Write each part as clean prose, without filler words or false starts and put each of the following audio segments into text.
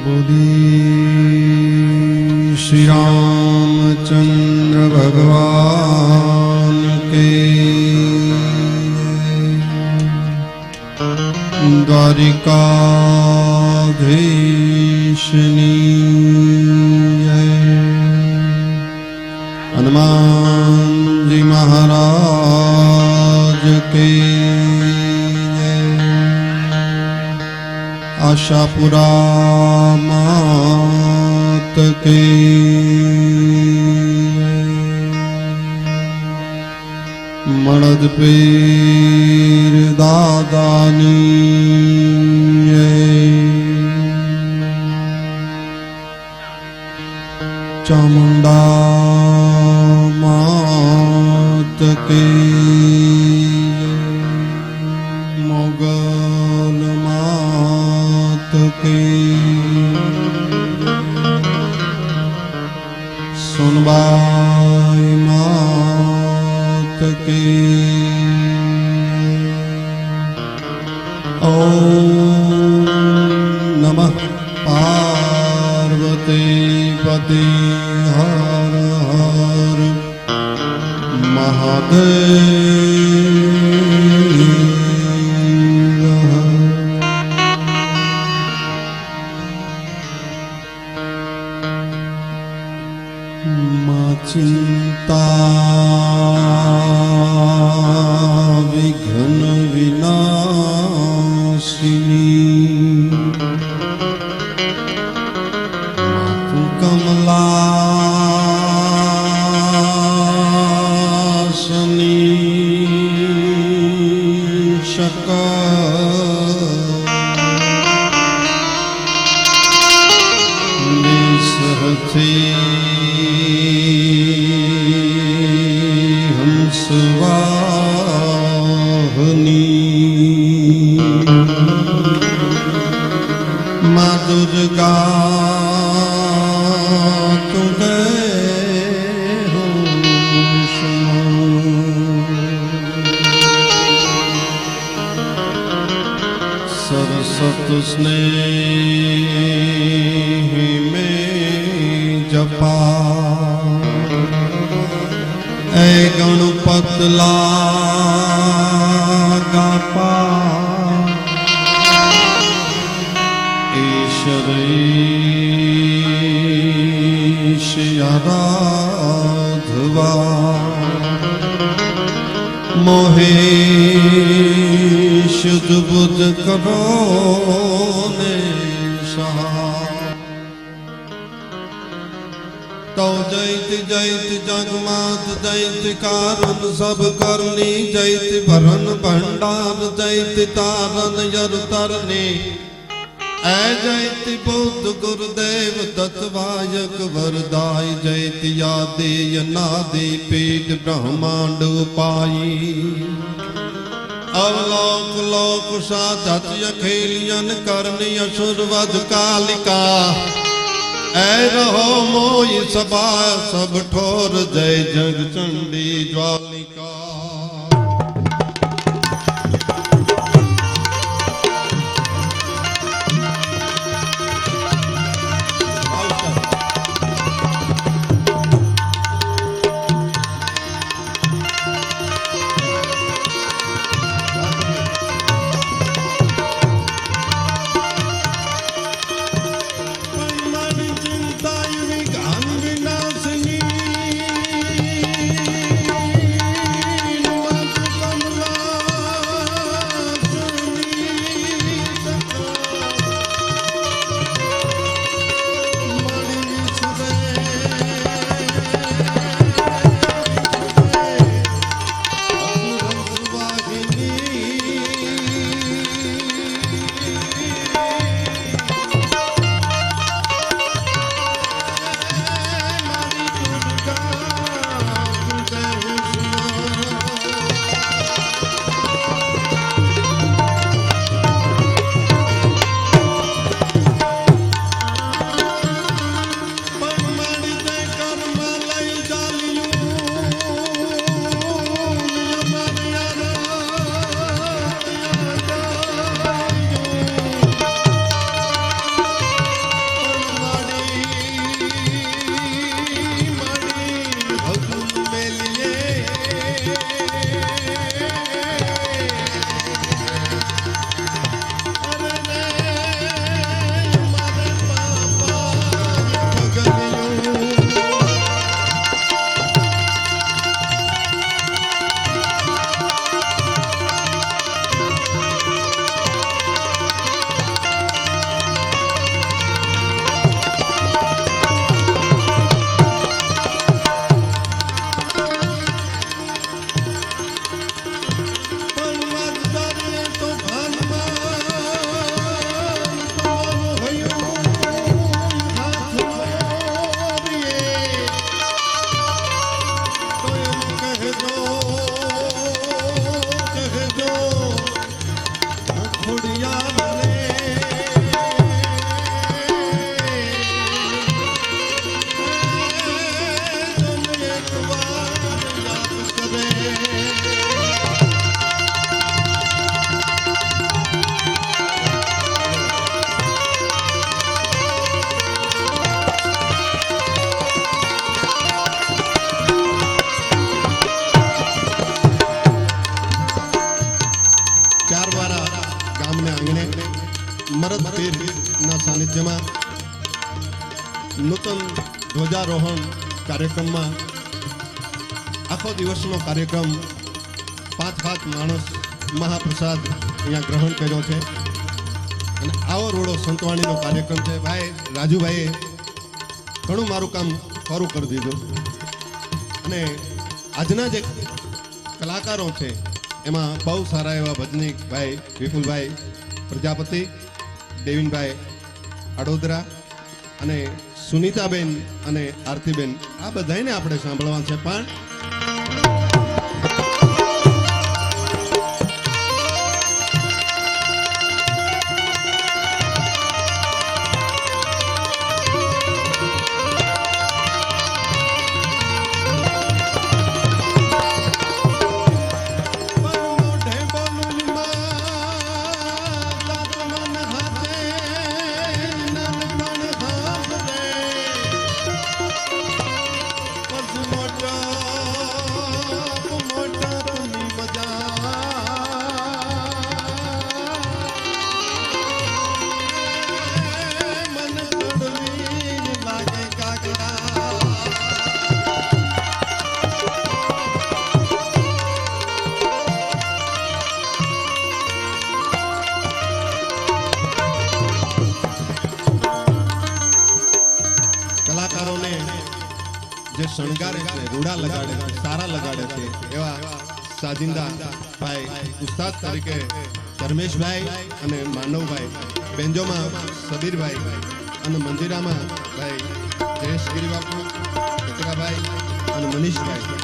बोली श्री रामचंद्र भगवान के द्वारिकाधीशनी हनुमान जी महाराज के आशापुरा मात के मणद पीर दादानी चामुंडा मात के मोगल मात के सुनबाई मात के ओम नमः पार्वती पति हर हर महादेव। मां चिंता विघ्न विनाशिनी मातु कमलासनी निसहती हंसवाहनी माँ दुर्गा तुझे हो सरस्वत स्नेह में जपा ऐ गणपत लागा ईश आराधवा मोहे शुद्ध बुद्ध करो ने सहा तो जैत जैत जगमात जैत कारण सब करनी जैत भरन भंडार जैत तारन यर तरने ऐ जैत बुद्ध गुरुदेव दत्तवायक वरदाय जैत यादे यनादि पीठ ब्रह्मांड उपाई अवलोक लोक साधत अखेलियन करनी असुरवध कालिका ऐ रहो मोई सबा सब ठोर जय जग चंडी ज्वालिका। નૂતન ધ્વજારોહણ કાર્યક્રમમાં આખો દિવસનો કાર્યક્રમ 5 માણસ મહાપ્રસાદ અહીંયા ગ્રહણ કર્યો છે અને આવો રોડો સંતવાણીનો કાર્યક્રમ છે. ભાઈ રાજુભાઈએ ઘણું મારું કામ ખરું કરી દીધું અને આજના જે કલાકારો છે એમાં બહુ સારા એવા ભજનીક ભાઈ વિપુલભાઈ પ્રજાપતિ, દેવીનભાઈ અડોદરા અને સુનીતાબેન અને આરતીબેન, આ બધાને આપણે સાંભળવા છે. પણ કલાકારોને જે શણગારે છે, રૂડા લગાડે છે, સારા લગાડે છે એવા સાજિંદા ભાઈ ઉસ્તાદ તરીકે ધર્મેશભાઈ અને માનવભાઈ, બેન્જોમાં સબીરભાઈ અને મંજીરામાં ભાઈ જયેશગીરી બાપુ, ચિત્રાભાઈ અને મનીષભાઈ.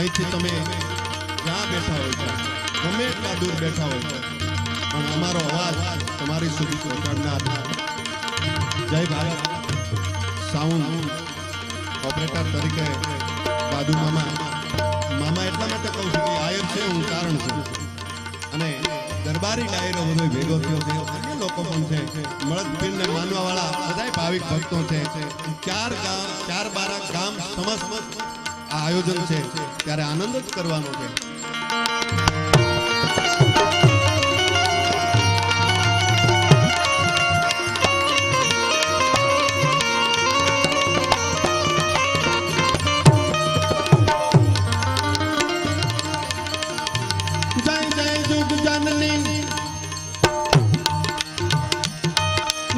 અહીંથી તમે જ્યાં બેઠા હોય છો, ગમે એટલા દૂર બેઠા હોય છો, પણ અમારો અવાજ તમારી સુધી પહોંચાડનાર જય ભારત સાઉન્ડ ઓપરેટર તરીકે દાદુ મામા એટલા માટે કહું છું કે આયર છે, હું કારણ છું. અને દરબારી ડાયરો બધો ભેગો થયો છે, અન્ય લોકો પણ છે, મળદપીરને માનવા વાળા બધાય ભાવિક ભક્તો છે. 4 ગામ સમસ્ત આ આયોજન છે ત્યારે આનંદ જ કરવાનો છે. જય જય જુગ જનની,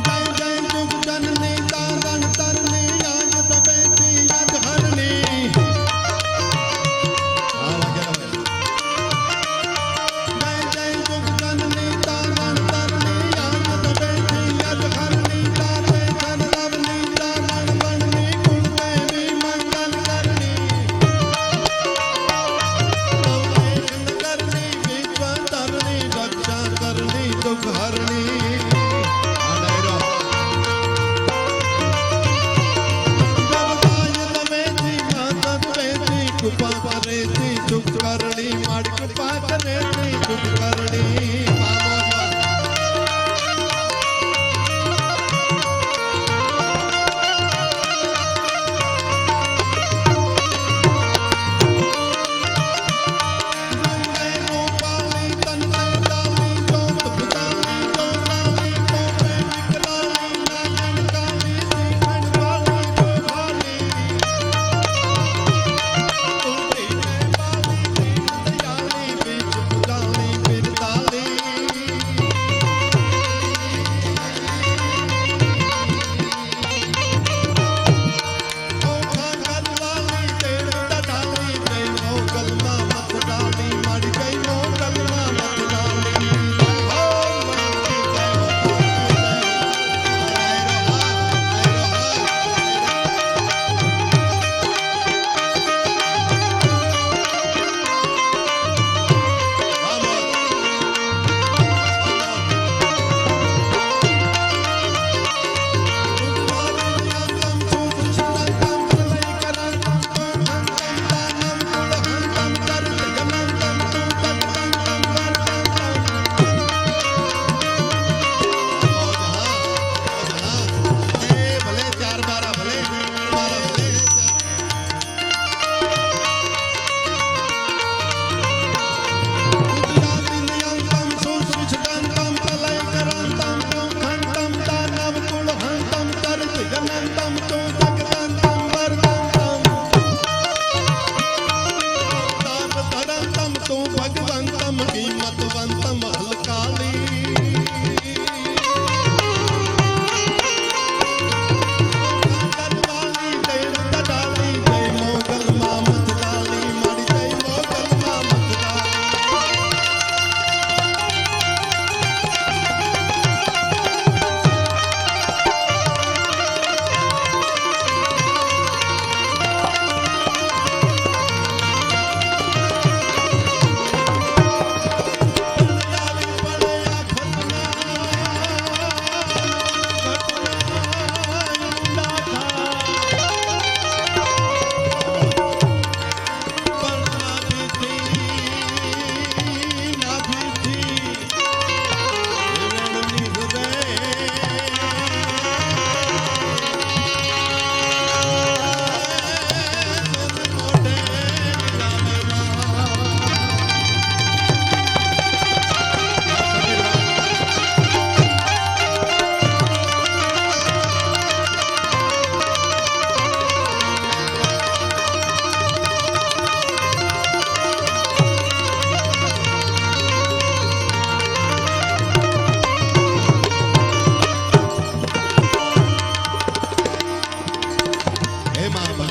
જય જય જુગ જનની, તારણ તરની યાદ દબેતી યાદ હરની.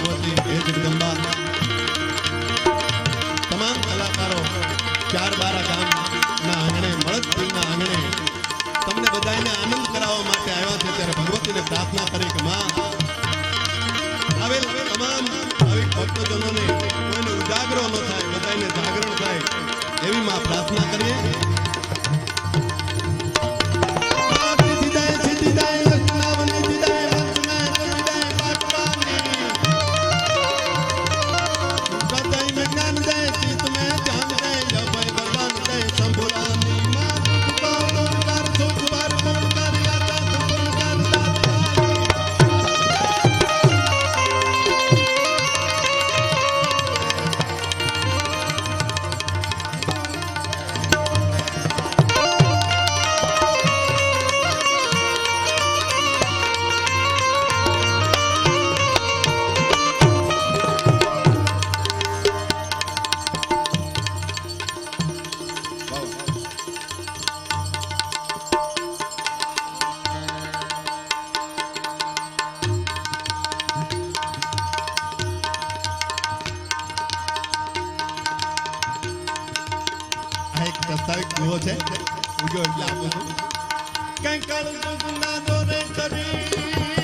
ભગવતી હે જગદંબા તમામ કલાકારો ચાર બારા ગામના આંગણે મળદપુરના આંગણે તમને બધાને આનંદ કરાવવા માટે આવ્યા છે ત્યારે ભગવતીને પ્રાર્થના કરી કે માં આવેલ તમામ આવી ભક્તજનોને કોઈને ઉજાગરો ન થાય બધાને જાગરણ થાય એવી માં પ્રાર્થના કરીએ પ્રસ્તાવિક દુહો છે ઉજો એટલે આપું છું કંઈક ના દોરે કરી